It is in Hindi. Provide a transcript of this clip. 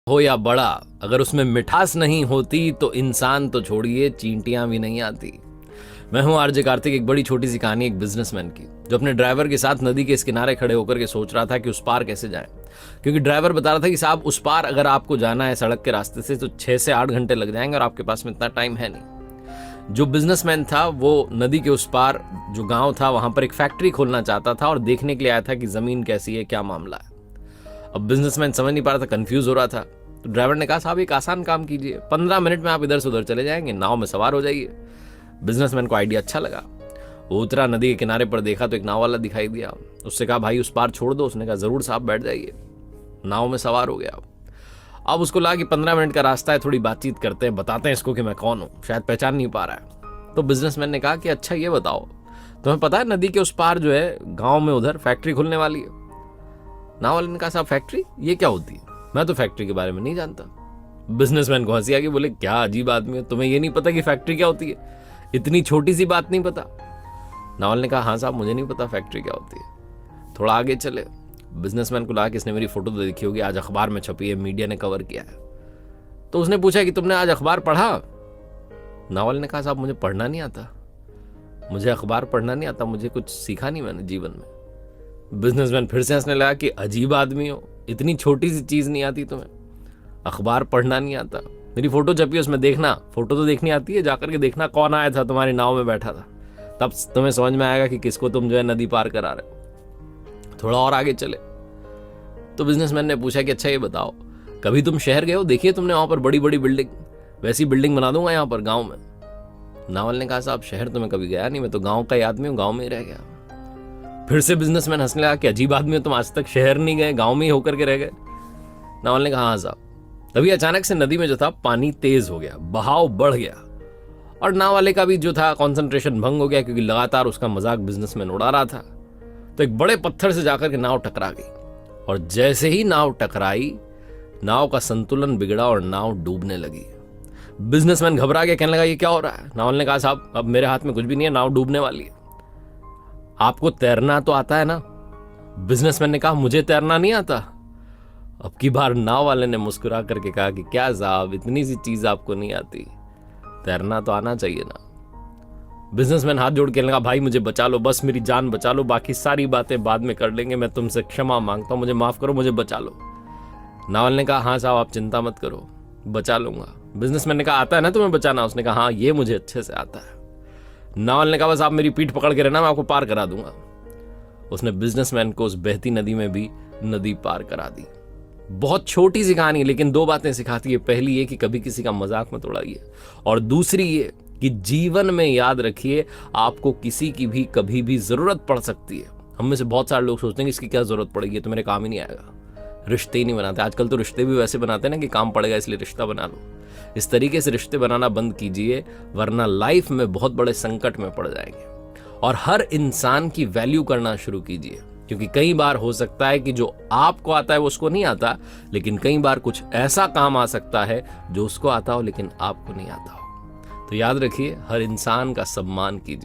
हो या बड़ा, अगर उसमें मिठास नहीं होती तो इंसान तो छोड़िए चींटियां भी नहीं आती। मैं हूं आरजे कार्तिक। एक बड़ी छोटी सी कहानी एक बिजनेसमैन की, जो अपने ड्राइवर के साथ नदी के इस किनारे खड़े होकर के सोच रहा था कि उस पार कैसे जाए। क्योंकि ड्राइवर बता रहा था कि साहब उस पार अगर आपको जाना है सड़क के रास्ते से तो 6 से 8 घंटे लग जाएंगे और आपके पास में इतना टाइम है नहीं। जो बिजनेसमैन था वो नदी के उस पार जो गांव था वहां पर एक फैक्ट्री खोलना चाहता था और देखने के लिए आया था कि जमीन कैसी है, क्या मामला है। अब बिजनेसमैन समझ नहीं पा रहा था, कंफ्यूज हो रहा था। तो ड्राइवर ने कहा साहब एक आसान काम कीजिए, 15 मिनट में आप इधर से उधर चले जाएंगे, नाव में सवार हो जाइए। बिजनेसमैन को आइडिया अच्छा लगा। वो उतरा, नदी के किनारे पर देखा तो एक नाव वाला दिखाई दिया। उससे कहा भाई उस पार छोड़ दो। उसने कहा जरूर साहब, बैठ जाइए। नाव में सवार हो गया। अब उसको लगा कि 15 मिनट का रास्ता है, थोड़ी बातचीत करते हैं, बताते हैं इसको कि मैं कौन हूं, शायद पहचान नहीं पा रहा है। तो बिजनेसमैन ने कहा कि अच्छा ये बताओ, तुम्हें पता है नदी के उस पार जो है गांव में उधर फैक्ट्री खुलने वाली है। नाव वाले ने कहा साहब फैक्ट्री, ये क्या होती है? मैं तो फैक्ट्री के बारे में नहीं जानता। बिजनेसमैन को हंसी आ गई, बोले क्या अजीब आदमी है, तुम्हें ये नहीं पता कि फैक्ट्री क्या होती है? इतनी छोटी सी बात नहीं पता? नावल ने कहा हाँ साहब मुझे नहीं पता फैक्ट्री क्या होती है। थोड़ा आगे चले, बिजनेसमैन को लगा कि इसने मेरी फोटो तो देखी होगी, आज अखबार में छपी है, मीडिया ने कवर किया है। तो उसने पूछा कि तुमने आज अखबार पढ़ा? नावल ने कहा साहब मुझे पढ़ना नहीं आता, मुझे अखबार पढ़ना नहीं आता, मुझे कुछ सीखा नहीं मैंने जीवन में। बिजनेसमैन फिर से हंसने लगा कि अजीब आदमी हो, इतनी छोटी सी चीज नहीं आती तुम्हें, अखबार पढ़ना नहीं आता। मेरी फोटो छपी है उसमें देखना, फोटो तो देखनी आती है, जाकर के देखना कौन आया था तुम्हारी नाव में बैठा था, तब तुम्हें समझ में आएगा कि किसको तुम जो है नदी पार करा रहे हो। थोड़ा और आगे चले तो बिजनेसमैन ने पूछा कि अच्छा ये बताओ, कभी तुम शहर गए हो, देखिए तुमने वहां पर बड़ी बड़ी बिल्डिंग, वैसी बिल्डिंग बना दूंगा यहाँ पर गाँव में। नावल ने कहा साहब शहर तो मैं कभी गया नहीं, मैं तो गाँव का ही आदमी हूँ, गाँव में ही रह गया। फिर से बिजनेसमैन हंसने लगा कि अजीब आदमी हो तुम, आज तक शहर नहीं गए, गाँव में ही होकर के रह गए। नावल ने कहा हाँ साहब। तभी अचानक से नदी में जो था पानी तेज हो गया, बहाव बढ़ गया और नाव वाले का भी जो था कंसंट्रेशन भंग हो गया, क्योंकि लगातार उसका मजाक बिजनेसमैन उड़ा रहा था। तो एक बड़े पत्थर से जाकर के नाव टकरा गई और जैसे ही नाव टकराई, नाव का संतुलन बिगड़ा और नाव डूबने लगी। बिजनेसमैन घबरा गया, कहने लगा ये क्या हो रहा है? नावल ने कहा साहब अब मेरे हाथ में कुछ भी नहीं है, नाव डूबने वाली है। आपको तैरना तो आता है ना? बिजनेसमैन ने कहा मुझे तैरना नहीं आता। अब की बार नाव वाले ने मुस्कुरा करके कहा कि क्या साहब इतनी सी चीज आपको नहीं आती, तैरना तो आना चाहिए ना। बिजनेसमैन हाथ जोड़ के लगा भाई मुझे बचा लो, बस मेरी जान बचा लो, बाकी सारी बातें बाद में कर लेंगे, मैं तुमसे क्षमा मांगता हूं, मुझे माफ करो, मुझे बचा लो। नावल ने कहा हाँ साहब आप चिंता मत करो, बचा लूंगा। बिजनेसमैन ने कहा आता है ना तुम्हें बचाना? उसने कहा हाँ ये मुझे अच्छे से आता है। नावल ने कहा बस आप मेरी पीठ पकड़ के रहना, मैं आपको पार करा दूंगा। उसने बिजनेसमैन को उस बहती नदी में भी नदी पार करा दी। बहुत छोटी सी कहानी है, लेकिन 2 बातें सिखाती है। पहली ये कि कभी किसी का मजाक मत उड़ाइए, और दूसरी ये कि जीवन में याद रखिए आपको किसी की भी कभी भी जरूरत पड़ सकती है। हम में से बहुत सारे लोग सोचते हैं कि इसकी क्या जरूरत पड़ेगी, तो मेरे काम ही नहीं आएगा, रिश्ते ही नहीं बनाते। आजकल तो रिश्ते भी वैसे बनाते हैं ना कि काम पड़ेगा इसलिए रिश्ता बना लो। इस तरीके से रिश्ते बनाना बंद कीजिए, वरना लाइफ में बहुत बड़े संकट में पड़ जाएंगे। और हर इंसान की वैल्यू करना शुरू कीजिए, क्योंकि कई बार हो सकता है कि जो आपको आता है वो उसको नहीं आता, लेकिन कई बार कुछ ऐसा काम आ सकता है जो उसको आता हो लेकिन आपको नहीं आता हो। तो याद रखिए हर इंसान का सम्मान कीजिए।